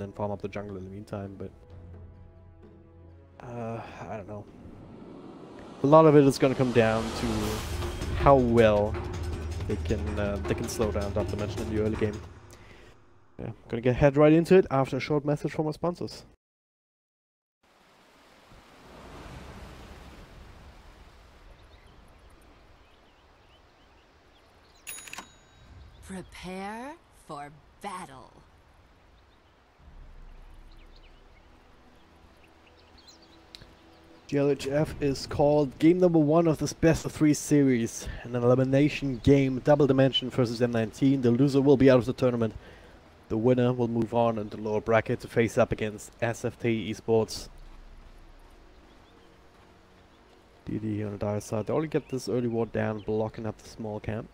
and then farm up the jungle in the meantime, but I don't know. A lot of it is going to come down to how well they can slow down Dota Dimension in the early game. Yeah, gonna head right into it after a short message from our sponsors. Prepare for battle. GLHF is called game number 1 of this best of 3 series, an elimination game, double dimension versus M19. The loser will be out of the tournament. The winner will move on in the lower bracket to face up against SFT Esports. DD on the dire side. They only get this early ward down, blocking up the small camp.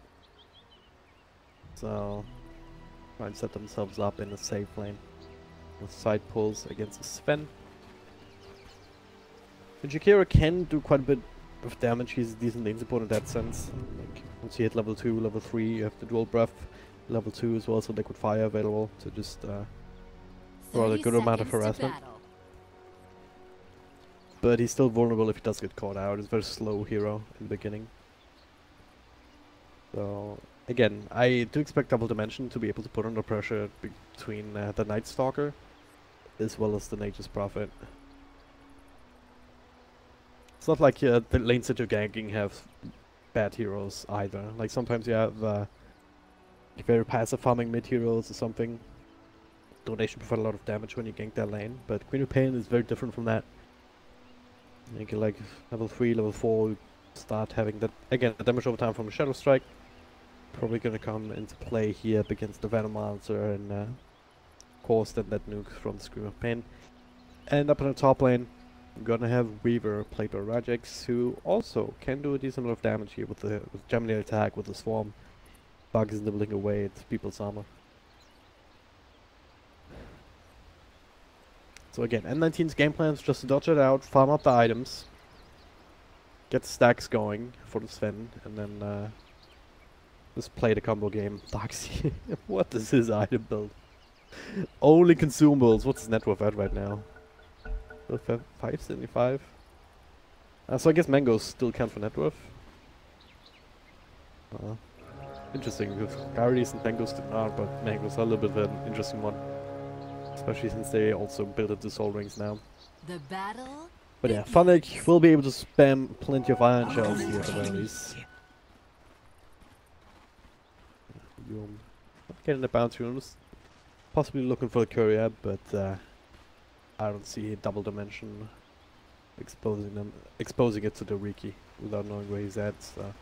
So, try and set themselves up in a safe lane. With side pulls against Sven. And Jakiro can do quite a bit of damage. He's a decent lane support in that sense. Like, once you hit level 2, level 3, you have the dual breath. Level 2 as well, so liquid fire available to just throw a good amount of harassment. But he's still vulnerable if he does get caught out. He's a very slow hero in the beginning. So, again, I do expect Double Dimension to be able to put under pressure between the Night Stalker as well as the Nature's Prophet. It's not like the lanes that you're ganking have bad heroes either. Like sometimes you have very passive farming mid heroes or something. Donation provide a lot of damage when you gank that lane, but Queen of Pain is very different from that. You can like level 3, level 4 start having that again the damage over time from a Shadow Strike. Probably gonna come into play here up against the Venom Monster and of course then that nuke from the Scream of Pain. And up in the top lane I'm gonna have Weaver played by Rajex, who also can do a decent amount of damage here with the Gemini attack with the Swarm. Bugs nibbling away at people's armor. So again, M19's game plan is just to dodge it out, farm up the items, get the stacks going for the Sven, and then just play the combo game. Darksea, what is his item build? Only consumables. What's his net worth at right now? 575. So I guess mangoes still count for net worth. Interesting, because Gyarados and mangoes did not, but mangoes are a little bit of an interesting one. Especially since they also built up the soul rings now. The battle. But yeah, Funnick will be able to spam plenty of iron shells here at the very least. Not getting the bounce runes. Possibly looking for a courier, but I don't see a double dimension exposing it to the Riki without knowing where he's at, so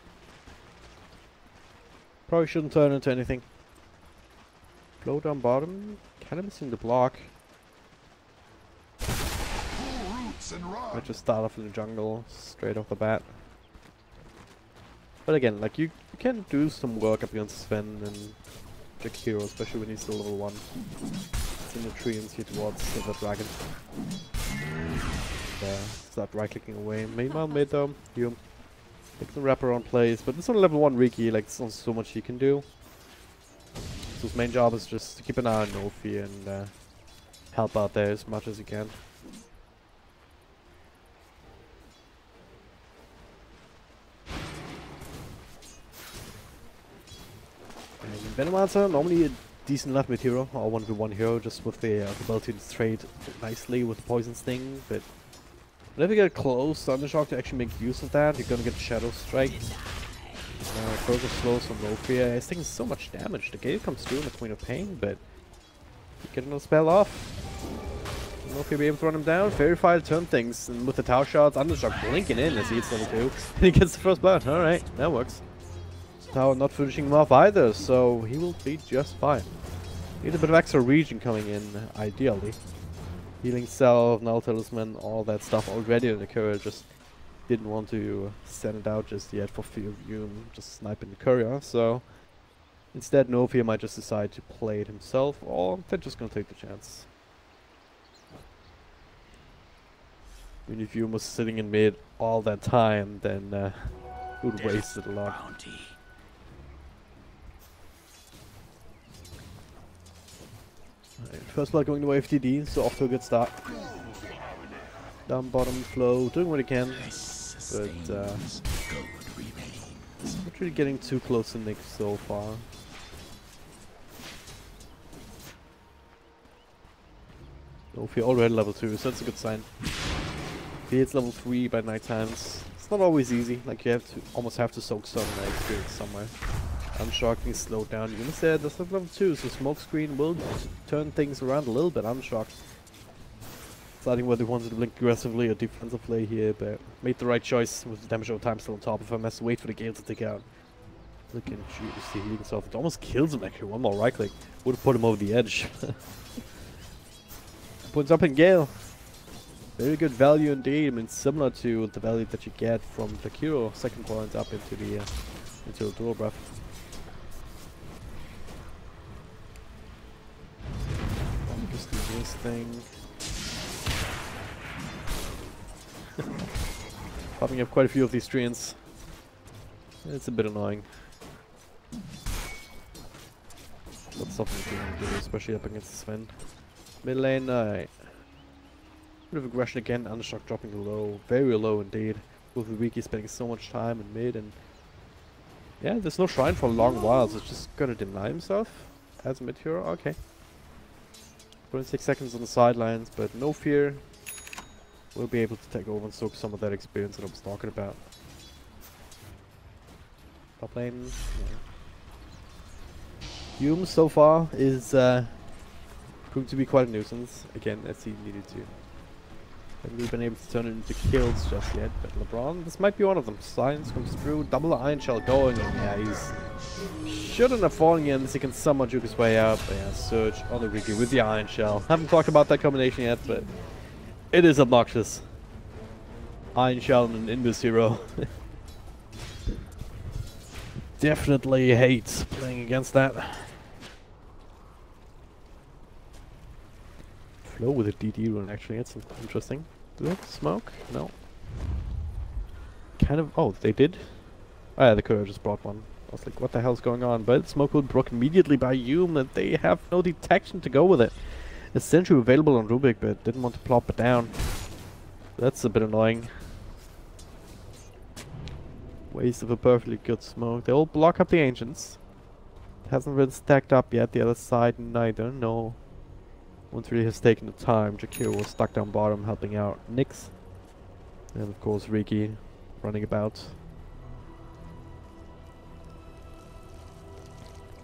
probably shouldn't turn into anything. Flow down bottom, kinda missing the block. Might just start off in the jungle straight off the bat. But again, like you can do some work up against Sven and Jakiro, especially when he's still level 1. It's in the tree and see towards the dragon. And, start right clicking away. Meanwhile, mid though, you take some wraparound plays, but it's on level 1 Riki, like there's not so much he can do. So his main job is just to keep an eye on Nofi and help out there as much as he can. Venomancer, normally a decent left mid hero, or 1v1 hero, just with the ability to trade nicely with Poison Sting, but whenever you get close to Thundershock to actually make use of that, you're gonna get Shadow Strike. Further slows from Lofia. This thing is so much damage. The gate comes through in the Queen of Pain, but you get no spell off. Lofia will be able to run him down. Verify turn things, and with the tower shots, Thundershock blinking in as he hits level 2, and he gets the first blood. Alright, that works. Tower not finishing him off either, so he will be just fine. Need a bit of extra regen coming in, ideally. Healing Self, Null Talisman, all that stuff already in the courier, just didn't want to send it out just yet for fear of Yum just sniping the courier, so instead Novia might just decide to play it himself, or they're just gonna take the chance. I mean, if Yum was sitting in mid all that time, then he would waste it a lot. Bounty. Right, first blood going to FTD, so off to a good start. Down bottom flow, doing what he can, but not really getting too close to Nick so far. Oh, if you're already level 2, so that's a good sign. If he hits level 3 by night times, it's not always easy, like you have to almost have to soak some experience somewhere. Unshock can slow down. You said that's level 2, so smoke screen will turn things around a little bit. Unshock. Deciding whether he wanted to blink aggressively or defensively here, but made the right choice with the damage over time still on top. If I mess, wait for the Gale to take out. Look and shoot, see healing himself. It almost kills him actually. One more right click would have put him over the edge. Points up in Gale. Very good value indeed. I mean, similar to the value that you get from the Kiro. Second point up into the dual breath. Just do this thing. Popping up quite a few of these treants. It's a bit annoying. But something you can do, especially up against Sven. Mid lane, bit of aggression again. Undershock dropping low, very low indeed. With Wiki spending so much time in mid, and yeah, there's no shrine for a long while, so it's just gonna deny himself as a mid hero. Okay. 26 seconds on the sidelines, but no fear. We'll be able to take over and soak some of that experience that I was talking about. Top lane. Yeah. Hume so far is proved to be quite a nuisance. Again, as he needed to. Haven't really been able to turn it into kills just yet, but LeBron, this might be one of them. Science comes through, double Iron Shell going, and yeah, he's shouldn't have fallen in unless he can somehow juke his way out. But yeah, Surge on the Ricky with the Iron Shell. Haven't talked about that combination yet, but it is obnoxious. Iron Shell and an Invis hero. Definitely hate playing against that. Flow with a DD rune actually, that's interesting. Do they have smoke? No. Kind of, oh, they did? Oh yeah, the courier just brought one. I was like, what the hell's going on? But smoke will be broken immediately by Hume, and they have no detection to go with it. Essentially available on Rubik, but didn't want to plop it down. That's a bit annoying. Waste of a perfectly good smoke. They all block up the ancients. Hasn't been stacked up yet, the other side neither, no. Once really has taken the time. Jakiro was stuck down bottom helping out Nyx. And of course Riki running about.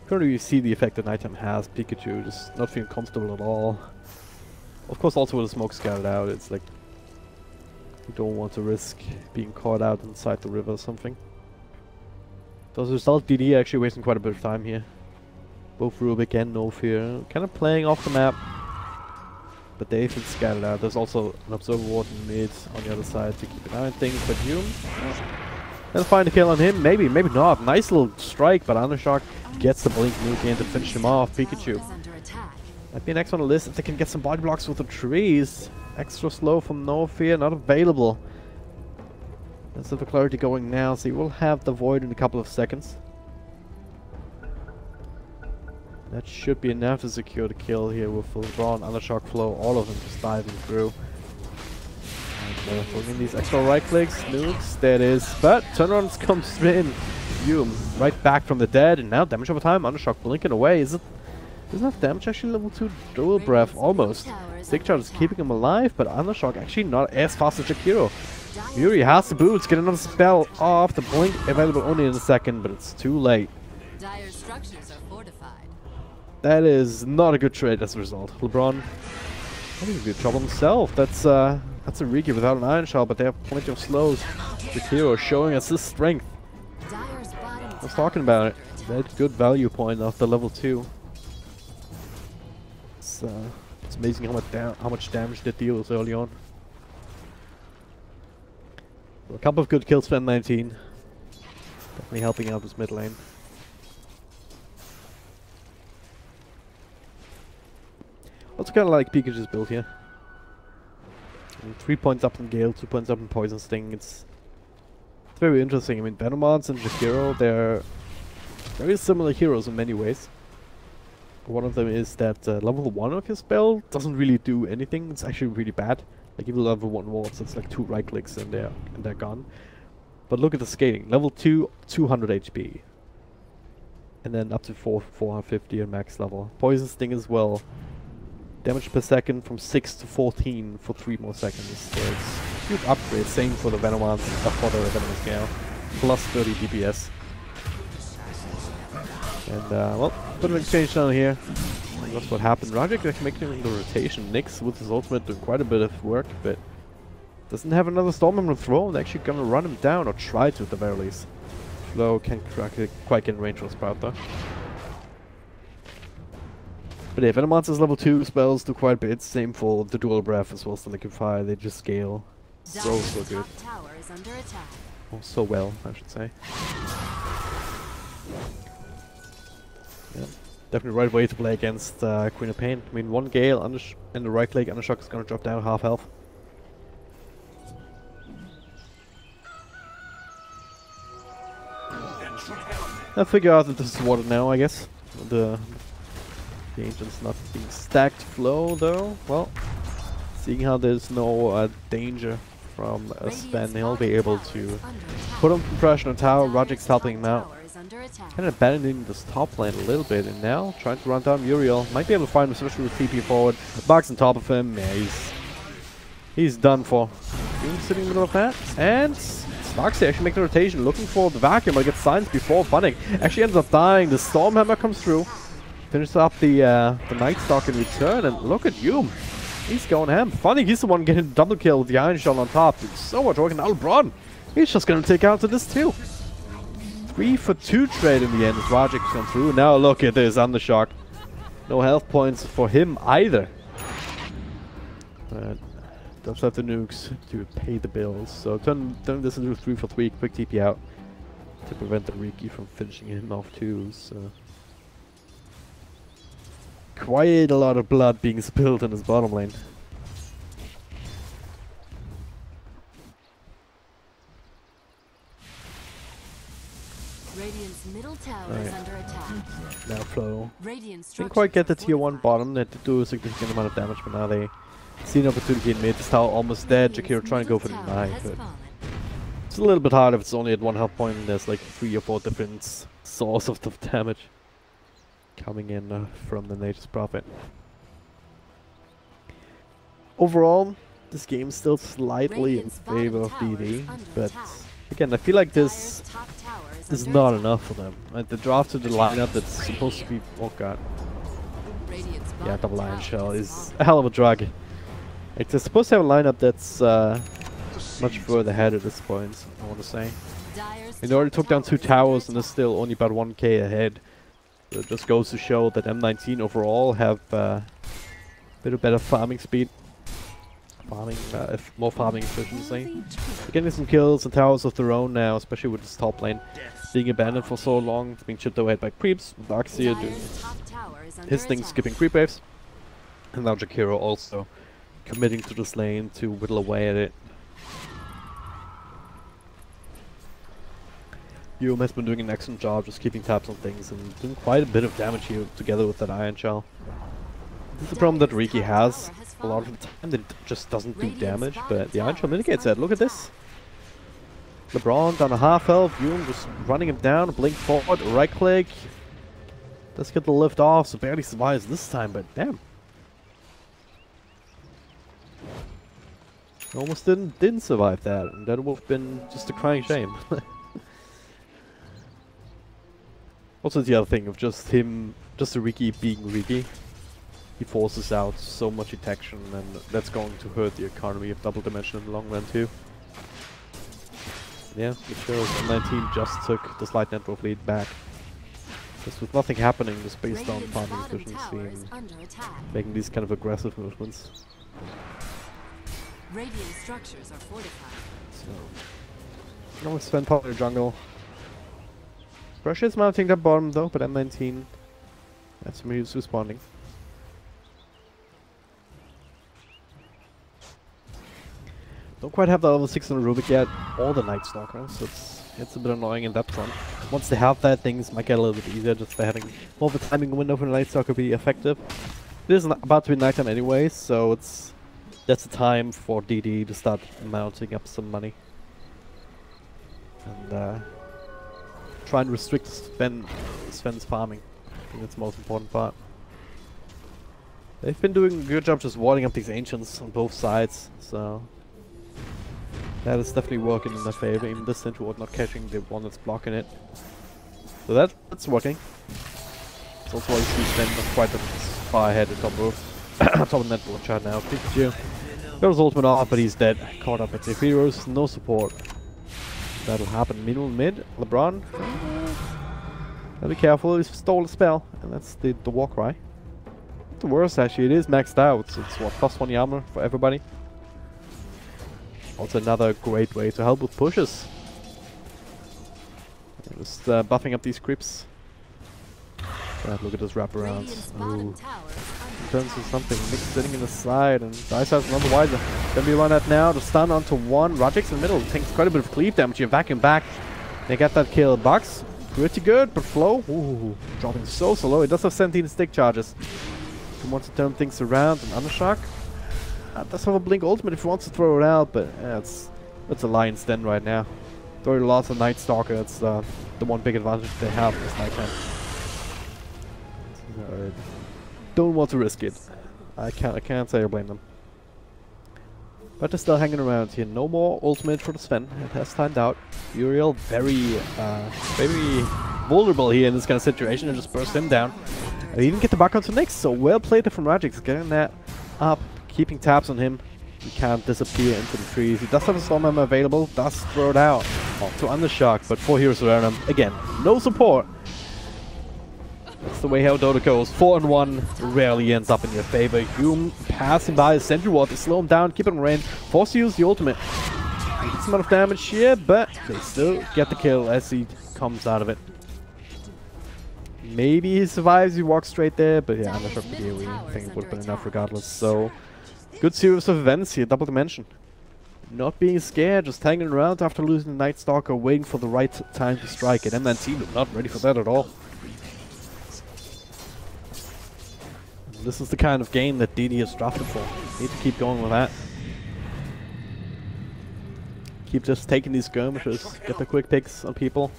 Currently you see the effect that nighttime has. Pikachu just not feeling comfortable at all. Of course also with the smoke scattered out, it's like you don't want to risk being caught out inside the river or something. So as a result, DD actually wasting quite a bit of time here. Both Rubik and No Fear kind of playing off the map. But they've been scattered out. There's also an Observer Ward in mid on the other side to keep an eye on things. But Hume, they'll find a kill on him. Maybe, maybe not. Nice little strike, but Undershock gets the blink nuke in to finish him off. Pikachu. Might be next on the list if they can get some body blocks with the trees. Extra slow from No Fear, not available. That's the clarity going now, so you will have the void in a couple of seconds. That should be enough to secure the kill here with full drawn, Undershock flow, all of them just diving through. And throwing in these extra right clicks, nukes, there it is. But turnarounds comes in. Hume right back from the dead, and now damage over time, Undershock blinking away. Isn't that damage actually level 2 dual breath? Almost. Stick Charge is keeping him alive, but Undershock actually not as fast as Jakiro. Fury has the boots, get another spell off. The blink available only in a second, but it's too late. Dire structures are fortified. That is not a good trade as a result. LeBron, I think he's in trouble himself. That's a Riki without an Iron Shell, but they have plenty of slows. Jakiro showing us his strength. I was talking about it. That good value point after level 2. It's amazing how much damage that deals early on. A couple of good kills for M19. Definitely helping out his mid lane. Also kind of like Pikachu's build here. I mean, 3 points up in Gale, 2 points up in Poison Sting. It's very interesting. I mean, Venomods and Jakiro, they're very similar heroes in many ways. One of them is that level 1 of his spell doesn't really do anything. It's actually really bad. Like even level 1 wards, it's like 2 right clicks and they're gone. But look at the scaling. Level 2, 200 HP. And then up to 450 at max level. Poison Sting as well. Damage per second from 6 to 14 for 3 more seconds. So it's a huge upgrade. Same for the Venomance, for the Venomous Scale. Plus 30 DPS. And well, bit of exchange down here. That's what happened. Rajik actually making the rotation. Nyx with his ultimate doing quite a bit of work, but doesn't have another Stormhammer to throw. They're actually gonna run him down, or try to at the very least. Flo can't quite get in range for Sprout though. But yeah, Venomancer's level 2 spells do quite a bit. Same for the Dual Breath as well as the Liquefy. They just scale so good. Oh, so well, I should say. Yeah, definitely right way to play against Queen of Pain. I mean, 1 Gale in the right click, Undershock is gonna drop down half health. I'll figure out that this is water now, I guess. The Ancient's not being stacked flow though. Well, seeing how there's no danger from Sven, he'll be able to put on compression on tower. Rajik's helping him out. Kind of abandoning this top lane a little bit, and now trying to run down Muriel. Might be able to find him, especially with TP forward. Bugs on top of him. Yeah, he's done for. Sitting in the middle of that, and Starksy actually making the rotation, looking for the vacuum, but gets silenced before Funnick. Actually ends up dying. The Stormhammer comes through, finishes up the Night Stalk in return, and look at you. He's going ham. Funnick, he's the one getting the double kill with the Iron Shell on top. Dude, so much working. Albron, he's just gonna take out to this too. 3 for 2 trade in the end as Rajik's come through. Now look at this Undershock. No health points for him either. But does have the nukes to pay the bills. So turn this into 3 for 3, quick TP out to prevent the Riki from finishing him off too. So quite a lot of blood being spilled in his bottom lane. Radiant's middle tower is under attack. Now Flo Radiant's didn't quite get the tier 1 bottom. They did do a significant amount of damage, but now they see an opportunity in mid. This tower almost dead. Jakiro trying to go for the knife, but it's a little bit hard if it's only at 1 health point and there's like 3 or 4 different sources of the damage coming in from the Nature's Prophet. Overall, this game is still slightly in favor of BD, but again, I feel like this is not enough for them. Like the draft to the lineup that's supposed to be, oh god, yeah, double Iron Shell is a hell of a drug. Like they're supposed to have a lineup that's much further ahead at this point, I want to say. They already took down 2 towers and is still only about 1k ahead. So it just goes to show that M19 overall have a bit of better farming speed. More farming efficiency. They're getting some kills and towers of their own now, especially with this top lane being abandoned for so long. It's being chipped away by creeps. Darkseer doing his thing, skipping creep waves. And now Jakiro also committing to this lane to whittle away at it. Yum has been doing an excellent job just keeping tabs on things and doing quite a bit of damage here together with that Iron Shell. This is the problem that Riki has. A lot of the time that it just doesn't do damage, but the Iron Shell mitigates that. Look at this. LeBron down a half health, Yum just running him down, blink forward, right click. Let's get the lift off, so barely survives this time, but damn. Almost didn't survive that, and that would have been just a crying shame. Also the other thing of just him, just the Riki being Riki. He forces out so much detection, and that's going to hurt the economy of Double Dimension in the long run too. Yeah, it shows M19 just took the slight network lead back. Just with nothing happening, just based on farming efficiency and making these kind of aggressive movements. Radiant structures are fortified. So, now Sven popular jungle. Russia is mounting that bottom though, but M19 that's some moves responding. Don't quite have the level 6 on the Rubik yet, or the Night Stalker, so it's a bit annoying in that front. once they have that, things might get a little bit easier. Just by having more of a timing window for the Night Stalker be effective. It is about to be nighttime anyway, so that's the time for DD to start mounting up some money and try and restrict Sven's farming. I think that's the most important part. They've been doing a good job just warding up these ancients on both sides, so that is definitely working in their favor. Even this Sentry Ward not catching the one that's blocking it, so that's working. It's also why you see Sven not quite that far ahead at top of the network chart now. Pikachu got his ultimate off, but he's dead. Caught up at the heroes, no support. That'll happen. Middle mid, LeBron. Gotta be careful. He stole a spell, and that's the war cry. The worst actually, it is maxed out. So it's what, +1 armor for everybody. Also another great way to help with pushes. Just buffing up these creeps. Look at this wraparounds. Ooh. Turns to something. Nick sitting in the side, and Dice has another wiser. Gonna be run at now. The stun onto one. Rajix in the middle takes quite a bit of cleave damage here. Vacuum back. They get that kill. Bucks pretty good, but Flow, ooh, dropping so low. It does have 17 stick charges. He wants to turn things around. And Undershock does have a blink ultimate if he wants to throw it out, but that's a lion's den right now. There are lots of Night Stalker. It's the one big advantage they have this nighttime. Don't want to risk it. I can't say I blame them. But they're still hanging around here. No more ultimate for the Sven. It has timed out. Uriel very vulnerable here in this kind of situation, and just burst him down. They even get the back onto Nyx, so well played from Rajix, getting that up, keeping tabs on him. He can't disappear into the trees. He does have a Storm Hammer available, does throw it out to Undershock, but 4 heroes around him. Again, no support. That's the way how Dota goes. 4-1 rarely ends up in your favor. Hume passing by his Sentry Ward to slow him down, keep him in range, force to use the ultimate. Some amount of damage here, but they still get the kill as he comes out of it. Maybe he survives, he walks straight there, but yeah, I'm not sure if we think it would have been enough regardless. So, good series of events here, double dimension. Not being scared, just hanging around after losing the Night Stalker, waiting for the right time to strike it. M19 not ready for that at all. This is the kind of game that DD has drafted for. Need to keep going with that. Keep just taking these skirmishes, get the quick picks on people.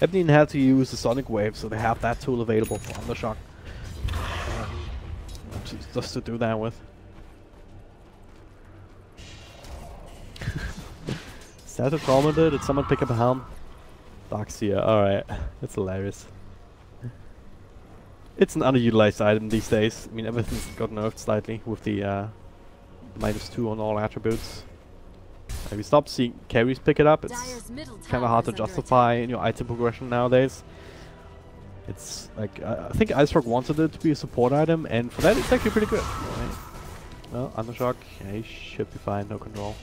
M19 had to use the Sonic Wave, so they have that tool available for Undershock. Just to do that with. Static Tormented, did someone pick up a helm? Darkseer, alright. That's hilarious. It's an underutilized item these days. I mean, everything's got nerfed slightly with the -2 on all attributes. We stopped seeing carries pick it up. It's kind of hard to justify in your item progression nowadays. It's like, I think Icerock wanted it to be a support item, and for that it's actually pretty good. Right. Well, Undershock, yeah, he should be fine, no control.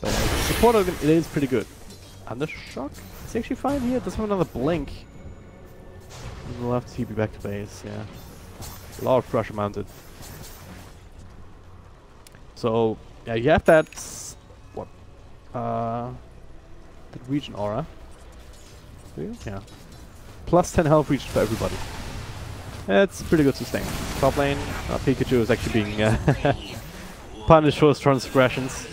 But support item, it is pretty good. Undershock? Is he actually fine here? Does have another blink. We'll have to TP back to base, yeah. A lot of pressure mounted. So, yeah, you have that, what, that region aura. Do you? Yeah. Plus 10 health reach for everybody. That's pretty good sustain. Top lane, Pikachu is actually being punished for his transgressions.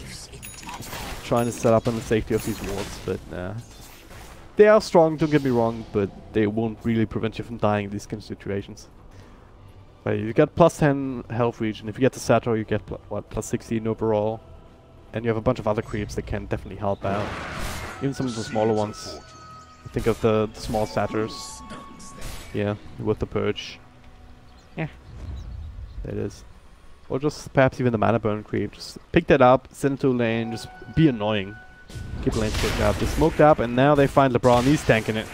Trying to set up on the safety of these wards, but they are strong, don't get me wrong, but they won't really prevent you from dying in these kind of situations. But you get plus 10 health reach, and if you get the Satyr, you get what, plus 16 overall. And you have a bunch of other creeps that can definitely help out. Even some of the smaller ones. Think of the small Satyrs. Yeah, with the Purge. Yeah. There it is. Or just perhaps even the mana burn creep. Just pick that up, send it to a lane, just be annoying. Keep the lane picked up. They smoked up, and now they find LeBron. He's tanking it.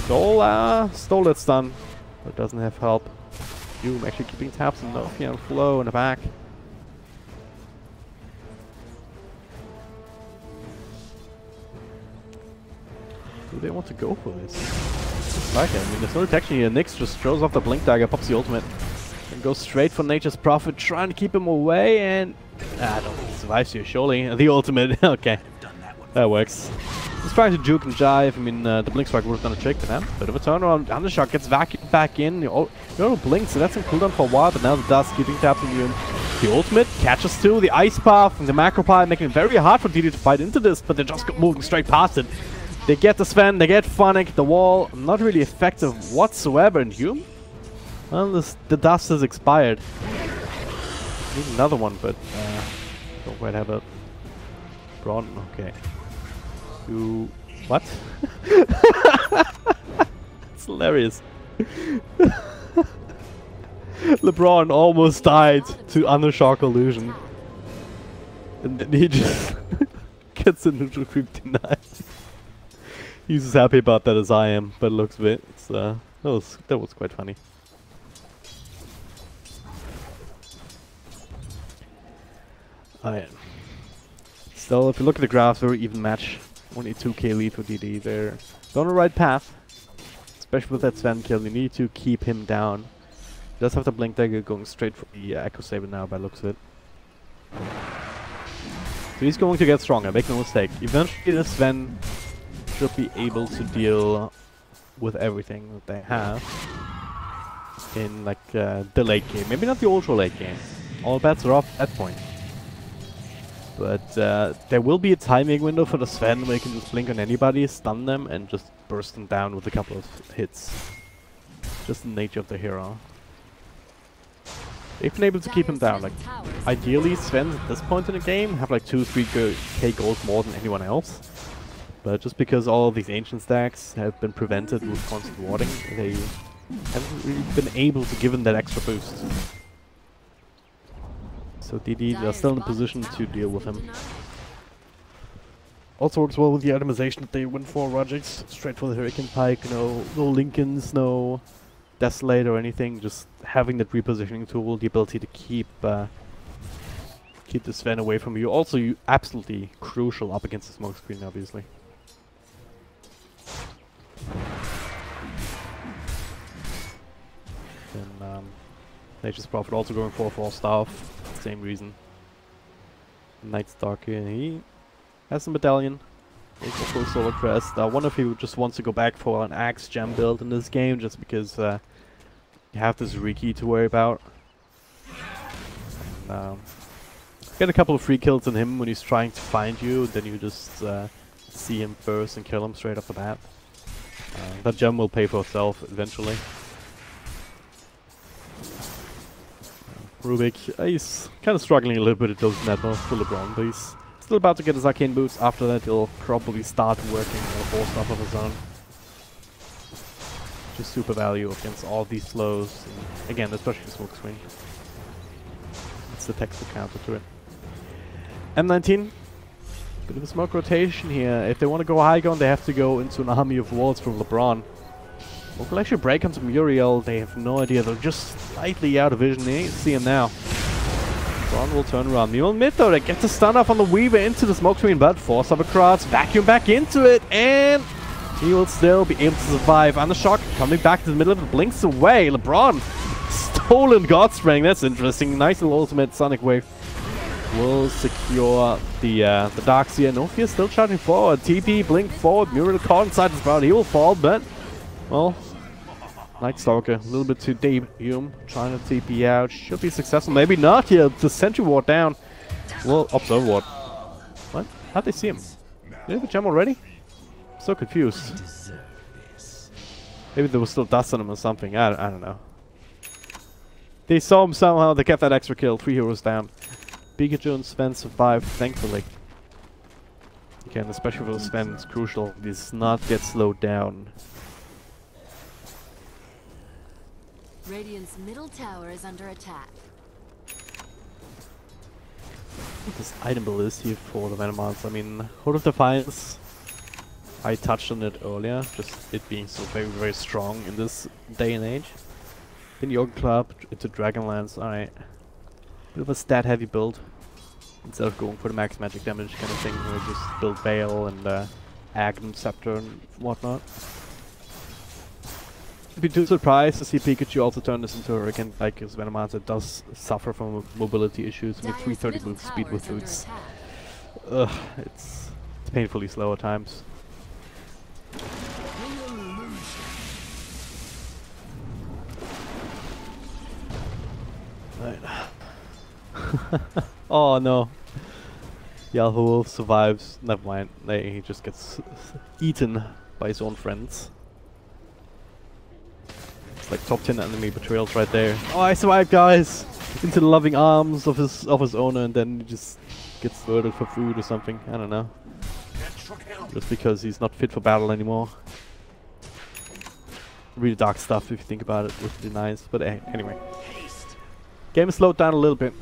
Stole that stun, but doesn't have help. Doom actually keeping taps on Nokia and Flow in the back. Do they want to go for this? It's like it. I mean, there's no detection here. Nyx just throws off the Blink Dagger, pops the ultimate, and goes straight for Nature's Prophet, trying to keep him away, and I don't think he survives here, surely. The ultimate, okay. That works. He's trying to juke and jive. I mean, the Blink Strike would have done a trick to them. Bit of a turnaround. Undershock gets vacuumed back in. You know, Blink, so that's in cooldown for a while, but now the Dust keeping tabs on you. The ultimate catches too. The Ice Path and the Macro Pie making it very hard for DD to fight into this, but they're just moving straight past it. They get the Sven, they get Phonic, the wall, not really effective whatsoever. And Hume? Well, the Dust has expired. Need another one, but don't quite have it. Braun, okay. You... what? It's hilarious. LeBron almost died to Undershock Illusion. And then he just gets a neutral creep denied. He's as happy about that as I am, but it looks a bit. It's, that was quite funny. Alright. Still, if you look at the graphs, very even match. Only 2k lead for DD. They're on the right path. Especially with that Sven kill, you need to keep him down. He does have the Blink Dagger going straight for the Echo Saber now by looks of it. So he's going to get stronger, make no mistake. Eventually the Sven should be able to deal with everything that they have in like the late game. Maybe not the ultra late game. All bets are off at that point. But there will be a timing window for the Sven where you can just blink on anybody, stun them, and just burst them down with a couple of hits. Just the nature of the hero. They've been able to keep him down. Like, ideally, Svens at this point in the game have like 2-3k gold more than anyone else. But just because all of these ancient stacks have been prevented with constant warding, they haven't really been able to give him that extra boost. So DD are still in a position to deal with him. Also works well with the itemization that they went for, Rajix. Straight for the Hurricane Pike, no Lincolns, no Desolate or anything. Just having that repositioning tool, the ability to keep the Sven away from you. Also absolutely crucial up against the smoke screen, obviously. Then Nature's Prophet also going for a 4-staff. Same reason. Night Stalker, he has a medallion. Also for Solar Crest. I wonder if he just wants to go back for an Axe gem build in this game, just because you have this Riki to worry about. And, get a couple of free kills on him when he's trying to find you, then you just see him first and kill him straight off the bat. That gem will pay for itself eventually. Rubik, he's kind of struggling a little bit at those networks for LeBron, but he's still about to get his arcane boots. After that, he'll probably start working on a 4-staff of his own. Just super value against all these slows. And again, especially the smoke screen. It's the textbook counter to it. M19, bit of a smoke rotation here. If they want to go high ground, they have to go into an army of walls from LeBron. Will actually break onto Muriel. They have no idea. They're just slightly out of vision. They see him now. Braun will turn around. Mule mid though. They get the stun off on the Weaver into the smoke screen, but force up across. Vacuum back into it, and he will still be able to survive. Undershock coming back to the middle of it. Blinks away. LeBron stolen Godspring. That's interesting. Nice little ultimate. Sonic Wave will secure the Darkseer. Nofia still charging forward. TP, blink forward. Muriel caught inside his crowd. He will fall, but well, Night Stalker, a little bit too deep. Hume trying to TP out. Should be successful. Maybe not here. The Sentry Ward down. Well, Observer Ward. What? How'd they see him? Did they have a gem already? I'm so confused. Maybe there was still dust on him or something. I don't know. They saw him somehow. They kept that extra kill. 3 heroes down. Pikachu and Sven survived, thankfully. Again, especially for Sven, it's crucial. He does not get slowed down. Radiant's middle tower is under attack. This item build is here for the Venomounts. I mean, Hood of Defiance, I touched on it earlier, just it being so very, very strong in this day and age. Then Yoga Club into Dragonlance, alright. Bit of a stat heavy build. Instead of going for the max magic damage kind of thing, we just build Veil and Aghanim Scepter and whatnot. I'd be too surprised to see Pikachu also turn this into a Hurricane, like his Venomancer does suffer from mobility issues with 330 move speed with boots. Ugh, it's painfully slow at times. Right. Oh no. The Alpha Wolf survives. Never mind. He just gets eaten by his own friends. It's like top 10 enemy betrayals right there. Oh, I survived, guys! Into the loving arms of his owner, and then he just gets murdered for food or something. I don't know. Just because he's not fit for battle anymore. Really dark stuff if you think about it with the denies. But anyway. Game is slowed down a little bit.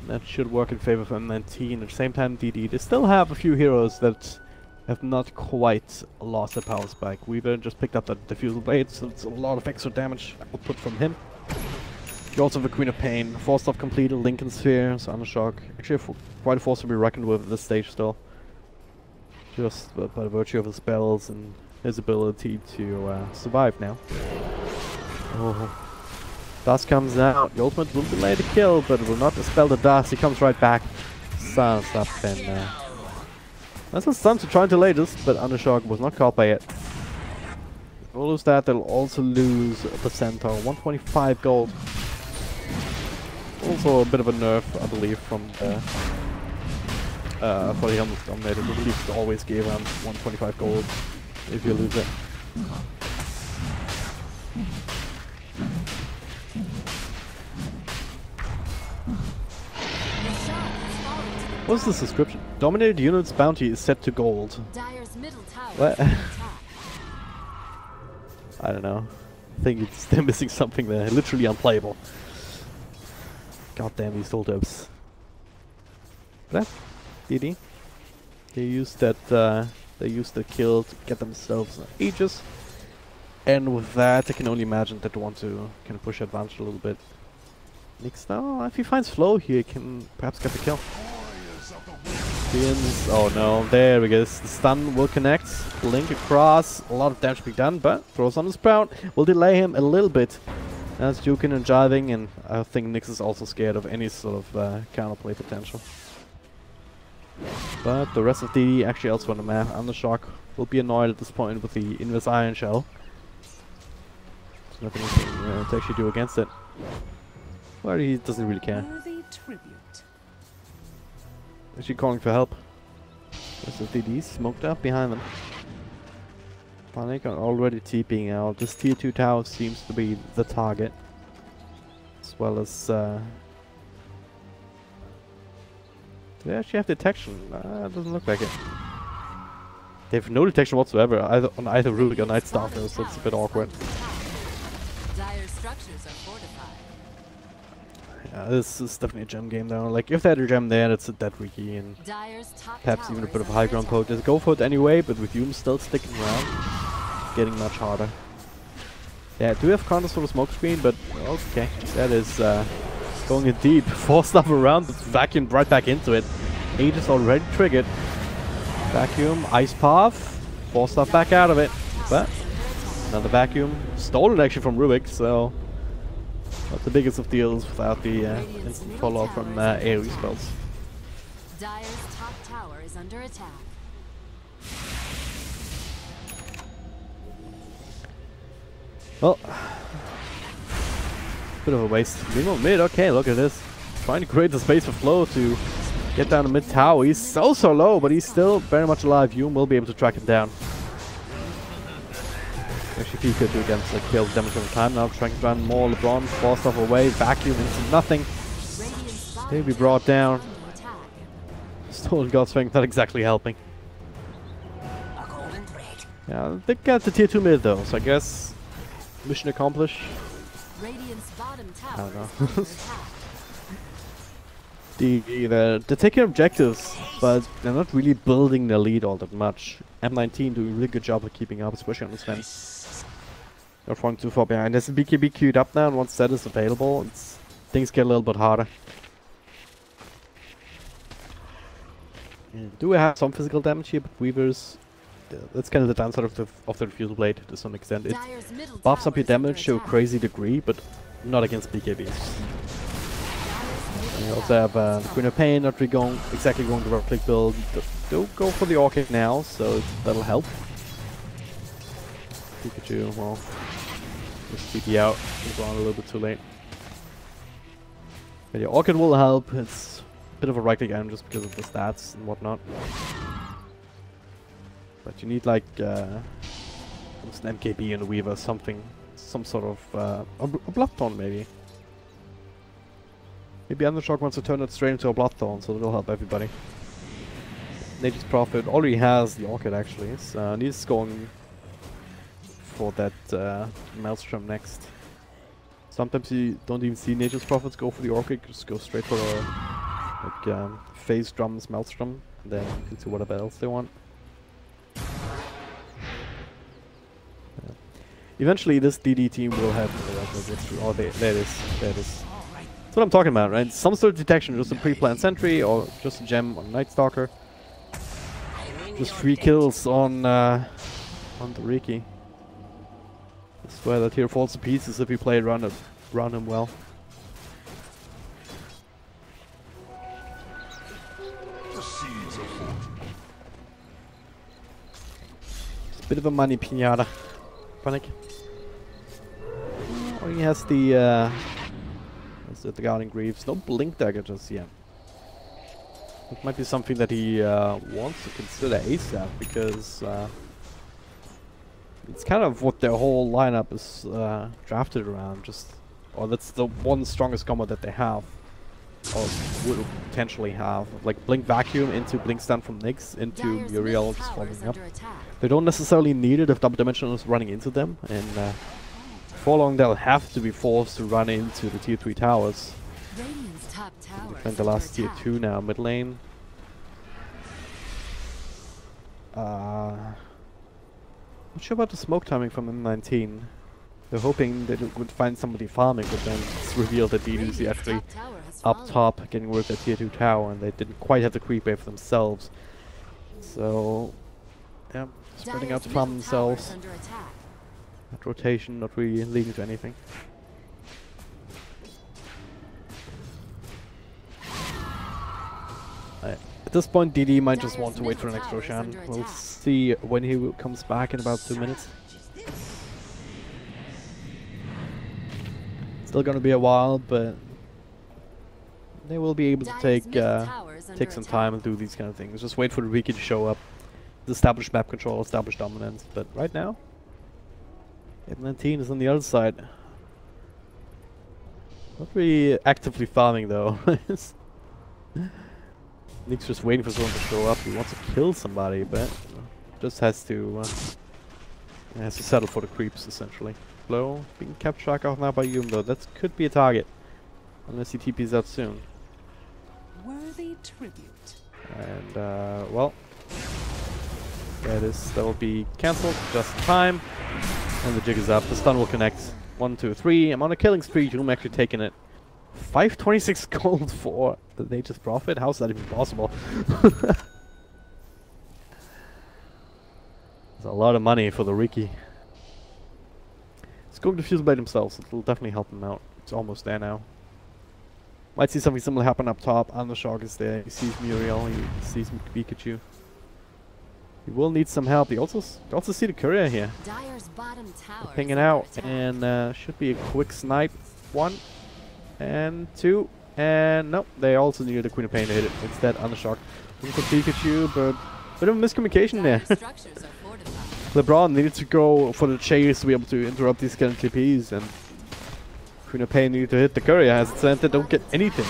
That should work in favor of M19. At the same time, DD, they still have a few heroes that have not quite lost their power spike. Weaver just picked up that Diffusal Blade, so it's a lot of extra damage output from him. You also have a Queen of Pain, Force Stuff completed, Lincoln Sphere, so Undershock. Actually, quite a force to be reckoned with at this stage still. Just by virtue of his spells and his ability to survive now. Oh. Dust comes out. The ultimate will delay the kill, but it will not dispel the dust. He comes right back. Silence up and that's a stun to try and delay this, but Undershock was not caught by it. If they lose that, they'll also lose the Centaur. 125 gold. Also a bit of a nerf, I believe, from the for the Helmets Dominator. I believe it always gave around 125 gold if you lose it. What's the subscription? Dominated units bounty is set to gold. Dire's middle tower What? I don't know. I think they're missing something there. Literally unplayable. God damn these Toldubs. That DD. They used that the kill to get themselves Aegis. And with that I can only imagine that they want to kind of push advantage a little bit. Nyx now, if he finds flow here, he can perhaps get the kill. Oh no, there we go. The stun will connect. Blink across. A lot of damage being done, but throws on the Sprout will delay him a little bit. That's juking and jiving, and I think Nyx is also scared of any sort of counterplay potential. But the rest of the actually elsewhere on the map, Undershock will be annoyed at this point with the Invis Iron Shell. There's nothing he can to actually do against it. Well, he doesn't really care. Actually calling for help. There's the DD smoked up behind them. Panic are already TPing out. This tier 2 tower seems to be the target. As well as do they actually have detection? It doesn't look like it. They have no detection whatsoever on either Rubik or Night Stalker, so it's a bit awkward. Dire structures are fortified. Yeah, this is definitely a gem game though. Like, if they had a gem there, that's a dead wiki, and perhaps even a bit of high ground poke. They go for it anyway, but with Hume still sticking around, it's getting much harder. Yeah, do have counters for the smoke screen, but okay, that is going in deep. Force stuff around, but vacuumed right back into it. Aegis already triggered. Vacuum, Ice Path, force stuff back out of it, but another vacuum. Stolen actually from Rubik, so not the biggest of deals without the instant follow-up from AoE spells. Dire's top tower is under attack. Well, bit of a waste. Mimo mid, okay, look at this. Trying to create the space for flow to get down the mid tower. He's so low, but he's still very much alive. Hume will be able to track him down. Actually, he could do against like kill damage over time now, trying to run more LeBron, force stuff away, vacuum into nothing. He'll be brought down. Stolen God Strength not exactly helping. Yeah, they got the tier 2 mid though, so I guess mission accomplished. I don't know. They're taking objectives, but they're not really building their lead all that much. M19 doing a really good job of keeping up, especially on the Sven. Not falling too far behind. There's a BKB queued up now, and once that is available, things get a little bit harder. Do we have some physical damage here, but Weavers... that's kind of the downside of the Refusal Blade to some extent. It buffs up your damage to a crazy degree, but not against BKBs. And you also have the Queen of Pain not really exactly going the right click build. Don't go for the Orchid now, so that'll help. Pikachu, well, just TP out. He's on a little bit too late. But yeah, Orchid will help. It's a bit of a right-click item just because of the stats and whatnot. But you need like almost an MKB and a Weaver, something, some sort of a Bloodthorn maybe. Maybe Undershock wants to turn it straight into a Bloodthorn, so it'll help everybody. Nature's Prophet already has the Orchid actually, so he's going for that Maelstrom next. Sometimes you don't even see Nature's Prophets go for the Orchid, just go straight for a like Phase Drums Maelstrom, and then into whatever else they want. Yeah. Eventually this DD team will have oh, there it is, there it is. That's what I'm talking about, right? Some sort of detection, just a pre-planned sentry or just a gem on Night Stalker. Just 3 kills on the Riki. I swear that here falls to pieces if you play it around him well. It's a bit of a money pinata. Panic. Oh, he has the Guardian Greaves. No Blink Dagger just yet. It might be something that he wants to consider ASAP because it's kind of what their whole lineup is drafted around. Or that's the one strongest combo that they have, or would potentially have. Like Blink Vacuum into Blink Stun from Nyx into Muriel just following up. They don't necessarily need it if Double Dimensional is running into them, and for long they'll have to be forced to run into the tier 3 towers. Defend the last tier 2 now, mid lane. Not sure about the smoke timing from M19. They're hoping they would find somebody farming, but then it's revealed that DD's actually up top getting rid of their tier 2 tower, and they didn't quite have the creep wave themselves. So, yeah, spreading out to farm themselves. That rotation not really leading to anything. At this point, DD might just want to wait for the next Roshan. We'll see when he comes back in about 2 minutes. Still gonna be a while, but they will be able to take some time and do these kind of things. Just wait for the Riki to show up, establish map control, establish dominance. But right now, M19 is on the other side. Not really actively farming though. Nick's just waiting for someone to show up. He wants to kill somebody, but just has to settle for the creeps essentially. Low being kept track of now by Yum though. That could be a target, unless he TPs out soon. Worthy tribute. And well, that will be cancelled just in time, and the jig is up. The stun will connect. 1, 2, 3. I'm on a killing spree. Doom actually taking it. 526 gold for the Nature's Prophet? How's that even possible? There's a lot of money for the Riki. It's going to Fuse Blade himself, so it'll definitely help him out. It's almost there now. Might see something similar happen up top. Undershock is there. He sees Muriel. He sees Pikachu. He will need some help. He also see the courier here. Pinging out, and should be a quick snipe. 1 and 2, and nope, they also needed the Queen of Pain to hit it. Instead, Undershock looking for Pikachu, but bit of a miscommunication there. LeBron needed to go for the chase to be able to interrupt these kind of TPs, and Queen of Pain needed to hit the courier. As it said, they don't get anything.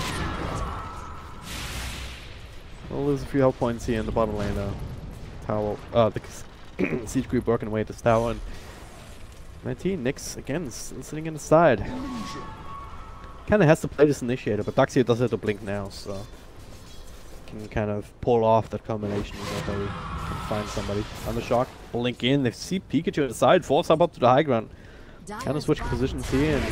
We'll lose a few health points here in the bottom lane though. Tower, the siege creep working away at this tower, and 19 Nyx again sitting in the side. Kinda has to play this initiator, but Daxia does have to blink now, so can kind of pull off that combination that they can find somebody. Undershock, blink in, they see Pikachu at the side, force up to the high ground. Kind of switch positions here, and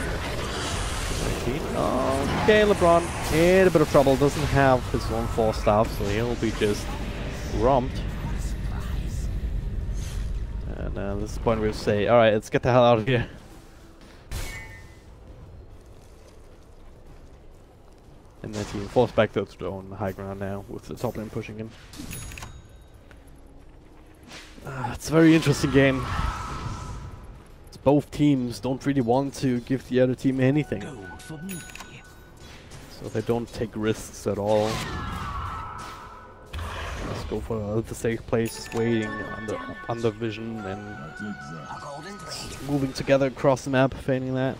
19. Oh, okay, LeBron in a bit of trouble, doesn't have his own 4 staff, so he'll be just romped. And this is the point where we say, alright, let's get the hell out of here. And then he falls back to their own high ground now, with the top lane pushing him. It's a very interesting game. Both teams don't really want to give the other team anything. So they don't take risks at all. Just go for the safe place, just waiting under vision and moving together across the map, feigning that.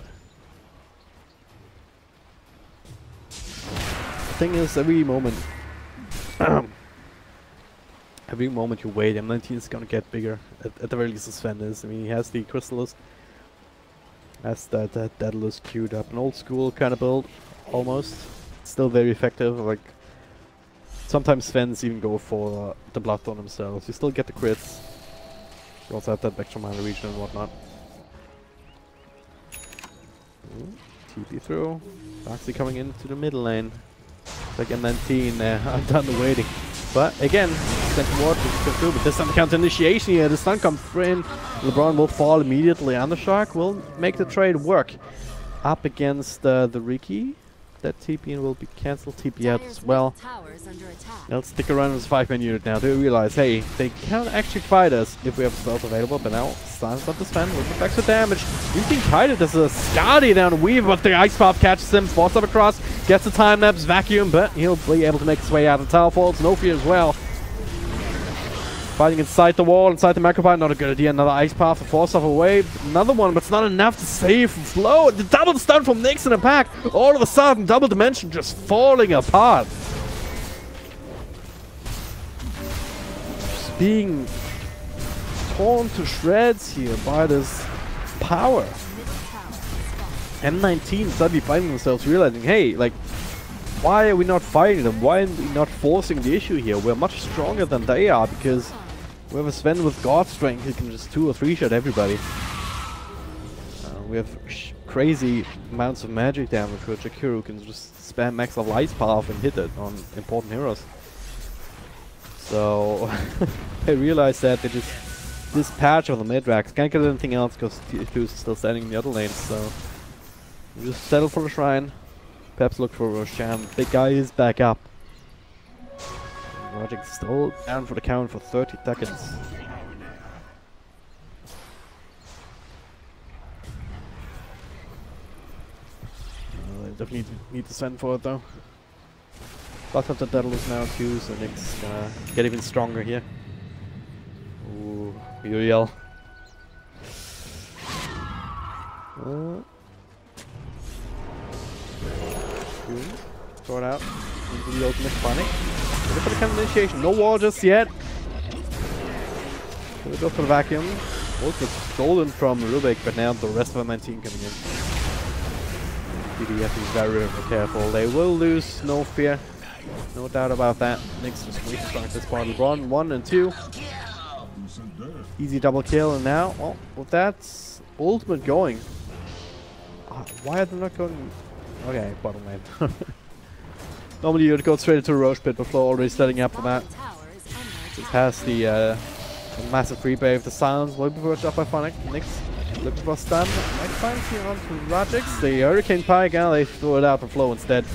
The thing is, every moment you wait, M19 is gonna get bigger. At the very least, Sven is. I mean, he has the Chrysalis, has that Daedalus queued up, an old school kind of build, almost. Still very effective. Like sometimes Svens even go for the Bloodthorn themselves. You still get the crits. You also have that extra mana region and whatnot. TP through. Foxy coming into the middle lane. It's like M19, I'm done waiting. But again, Central Ward can through, but this time the counter initiation here. The stun comes in. LeBron will fall immediately. Undershock will make the trade work. Up against the Riki. That TP will be cancelled. TP out as well. They'll stick around as a 5-man unit now. They realize, hey, they can actually fight us if we have spells available. But now, stuns up the Sven with extra damage. He's being kited as a Skadi down Weave, but the Ice Pop catches him, forces up across, gets the time lapse, vacuum, but he'll be able to make his way out of Tower Falls. No fear as well. Fighting inside the wall, inside the Macropine, not a good idea. Another Ice Path to force off away. Another one, but it's not enough to save Flow. The double stun from Nyx in the pack. All of a sudden, double dimension just falling apart. Just being torn to shreds here by this power. M19 suddenly finding themselves realizing, hey, like, why are we not fighting them? Why are we not forcing the issue here? We're much stronger than they are because we have a Sven with God Strength who can just 2 or 3 shot everybody. We have crazy amounts of magic damage which Akiru can just spam max level Ice Path and hit it on important heroes. So they realize that they just this patch of the mid-racks can't get anything else because T2 is still standing in the other lanes, so we just settle for the shrine. Perhaps look for Roshan. Big guy is back up. Logic still down for the count for 30 seconds. Definitely need to send for it though. Lots of the Daedalus now too, so Nyx gonna get even stronger here. Ooh, Uriel. Throw it out into the ultimate panic. Look for the kind of initiation. No wall just yet. We'll go for the vacuum. Also stolen from Rubik, but now the rest of the M19 coming in. DD have to be very, very careful. They will lose, no fear. No doubt about that. Nyx just way too strong at this part. LeBron 1 and 2. Easy double kill, and now, well, with that ultimate going. Why are they not going? Okay, bottom lane. Normally you would go straight into the Roche pit, but Flo already setting up for that. This has the massive free wave. The silence will be pushed up by Phonic. Nyx looking for a stun. Might find here onto Rajix. The Hurricane Pike, and they throw it out for Flo instead.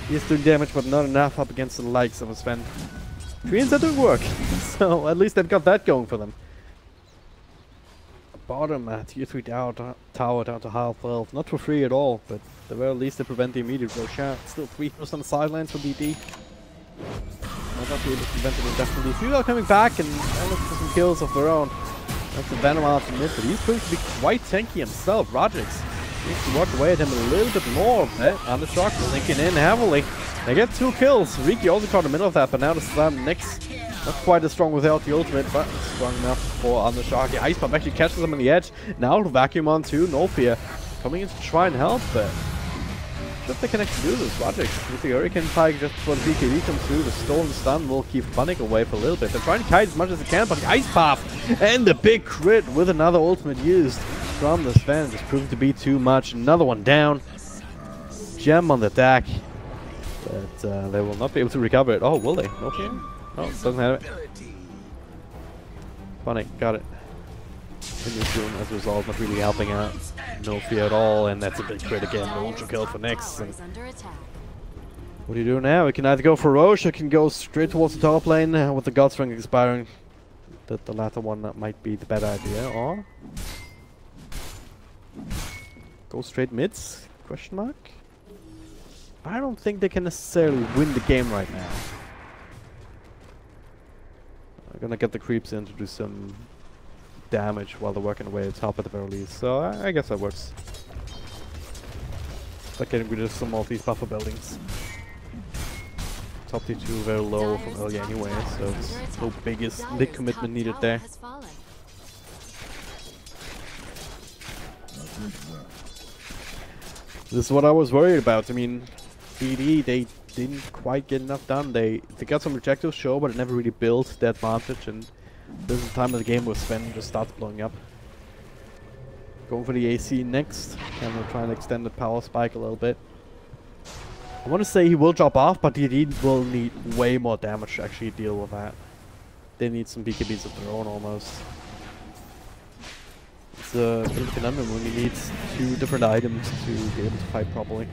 He's doing damage, but not enough up against the likes of a Sven. Treants are doing work, so at least they've got that going for them. Bottom tier 3 tower down to half health. Not for free at all, but at the very least they prevent the immediate Roshan. Still 3 heroes on the sidelines for BD. Might not be able to prevent it indefinitely. Few are coming back and looking for some kills of their own. That's the Venom after mid, but he's going to be quite tanky himself. Rajix needs to walk away at him a little bit more. Undershock linking in heavily. They get 2 kills. Riki also caught in the middle of that, but now the slam Nyx. Not quite as strong without the ultimate, but strong enough for Undershock. The Ice Pump actually catches him on the edge. Now the vacuum on too, no fear. Coming in to try and help, but if they can actually do this, Rajix with the Hurricane Pike just before the BKB comes through, the stolen stun will keep Phonic away for a little bit. They're trying to kite as much as they can, but the Ice Path and the big crit with another ultimate used from the Sven just proving to be too much. Another one down. Gem on the deck. But they will not be able to recover it. Oh, will they? No fear? No, doesn't have it. Phonic, got it. In this room as a result, not really helping out. No fear at all, and that's a big crit again. No ultra kill for Nyx. And what do you do now? We can either go for Roche or can go straight towards the top lane with the God Strength expiring. The latter one that might be the better idea, or go straight mids? Question mark? I don't think they can necessarily win the game right now. I'm gonna get the creeps in to do some damage while they're working away at the top at the very least. So I guess that works. Like getting rid of some of these buffer buildings. Top T2 very low from earlier anyway, so it's no big commitment needed there. This is what I was worried about. I mean, BD, they didn't quite get enough done. They got some objectives, sure, but it never really built the advantage, and this is the time of the game where Sven just starts blowing up. Going for the AC next, and we'll try and extend the power spike a little bit. I want to say he will drop off, but DD will need way more damage to actually deal with that. They need some BKBs of their own almost. It's a bit of a conundrum when he needs 2 different items to be able to fight properly.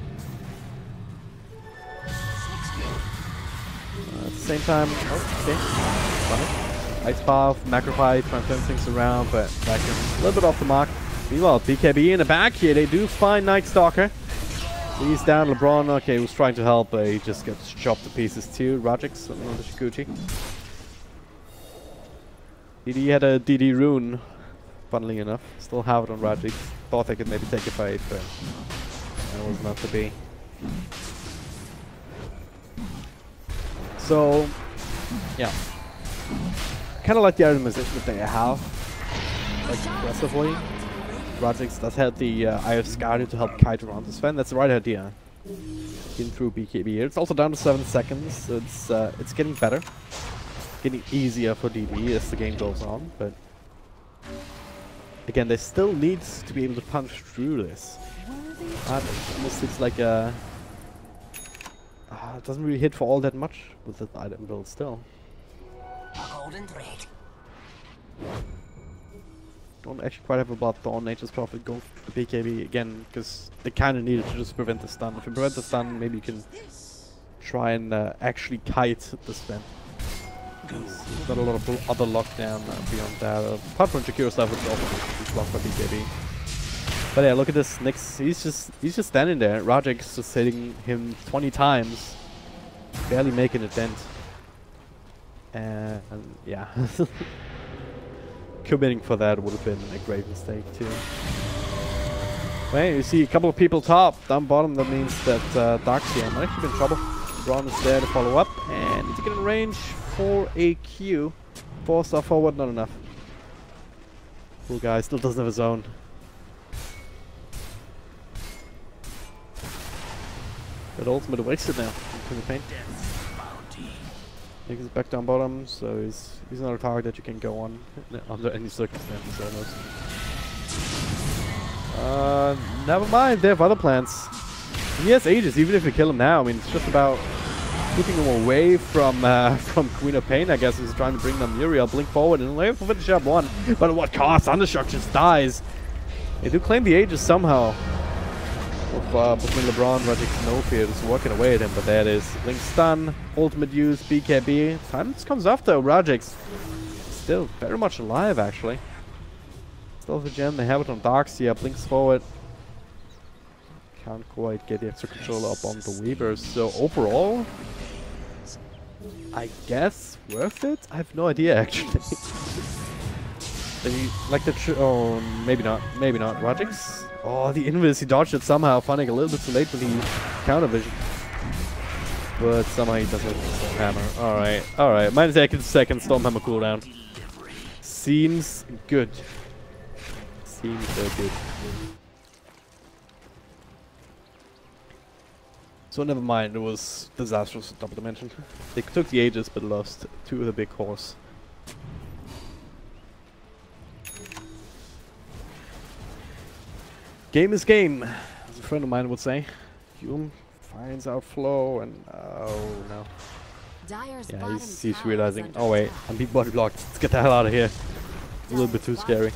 At the same time, okay, funny. Ice Path, Macro Fight, trying to turn things around, but back in a little bit off the mark. Meanwhile, BKB in the back here, they do find Night Stalker. He's down, LeBron, okay, was trying to help, but he just gets chopped to pieces too. Rajix on the Shikuchi. DD had a DD rune, funnily enough. Still have it on Rajix. Thought I could maybe take a fight, but that was not to be. So, yeah. Kind of like the itemization that they have, like aggressively. Rajix does have the IF Guardian to help kite around the Sven. That's the right idea. Getting through BKB here. It's also down to 7 seconds. It's getting better. Getting easier for DD as the game goes on, but again, they still need to be able to punch through this. Almost it's like a... it doesn't really hit for all that much with the item build still. Golden thread. Don't actually quite have a blood Thorn, Nature's Prophet go for the BKB again, because they kind of needed to just prevent the stun. If you prevent the stun, maybe you can try and actually kite the Sven. There's not a lot of other lockdown beyond that. Apart from Jakira's level, which also blocked by BKB. But yeah, look at this. Nyx, he's just standing there. Rajix just hitting him 20 times, barely making a dent. And yeah. Committing for that would have been a great mistake too. Well, you see a couple of people top, down bottom. That means that Darkseer might actually be in trouble. Braun is there to follow up, and to get in range for a Q. 4-star forward, not enough. Cool guy, still doesn't have his own. But ultimate wasted now. In the paint. Nyx is back down bottom, so he's not a target that you can go on under any circumstances almost. Never mind, they have other plans. He has Aegis, even if you kill him now. I mean, it's just about keeping him away from Queen of Pain, I guess. He's trying to bring down Muriel, blink forward, and wait for finish up 1. But at what cost? Thundershock just dies. They do claim the Aegis somehow. Between LeBron, Rajix, no fear, just working away at him, but there it is. Blink stun, ultimate use, BKB. Time just comes after Rajix. Still very much alive, actually. Still the gem, they have it on Darkseer, blinks forward. Can't quite get the extra controller up on the Weavers, so overall, I guess worth it? I have no idea, actually. Like the oh, maybe not, Rajix? Oh, the invis, he dodged it somehow, finding a little bit too late when he counter vision. But somehow he doesn't have Stormhammer. Alright. -2 Stormhammer cooldown. Seems good. Seems so good. So never mind, it was disastrous at Double Dimension. They took the Aegis but lost 2 of the big cores. Game is game, as a friend of mine would say. Hume finds out flow and oh no. Yeah, he's realizing, oh wait, I'm being body blocked. Let's get the hell out of here. A little bit too scary.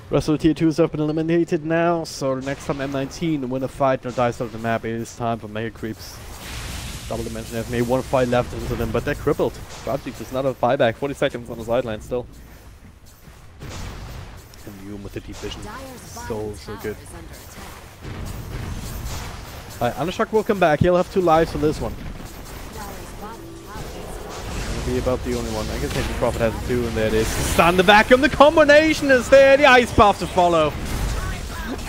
Rest of the tier 2s have been eliminated now, so the next time M19 win a fight or dice off the map, it is time for Mega Creeps. Double Dimension have maybe 1 fight left into them, but they're crippled. Rajix is not a buyback, 40 seconds on the sideline still. And Hume with the deep vision. So good. Undershock will come back. He'll have 2 lives for this one. Gonna be about the only one. I can take the Prophet has 2, and there it is. Stun the vacuum. The combination is there. The ice path to follow.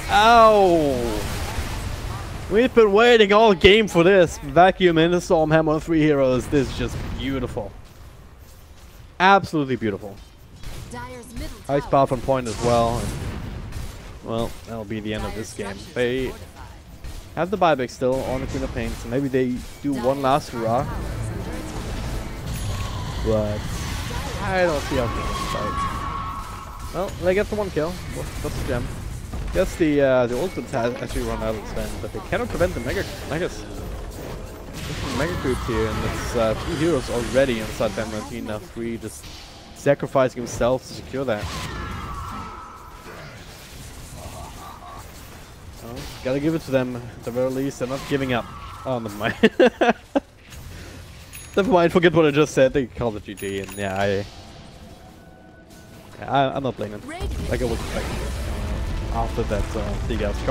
Ow! We've been waiting all game for this. Vacuum in the Stormhammer 3 heroes. This is just beautiful. Absolutely beautiful. Ice path on point as well. And, well, that'll be the end of this game. They have the buyback still on the Queen of Pain, so maybe they do one last hurrah. But I don't see how they can fight. Well, they get the 1 kill. That's the gem. Guess the ultimates has actually run out of spend, but they cannot prevent the megas. Mega creep here, and it's 2 heroes already inside the M19. Now 3 just sacrificing himself to secure that. Well, gotta give it to them at the very least. They're not giving up. Oh, never mind. Never mind. Forget what I just said. They called it GG, and yeah, I'm not blaming them. Like I was expecting after that big ass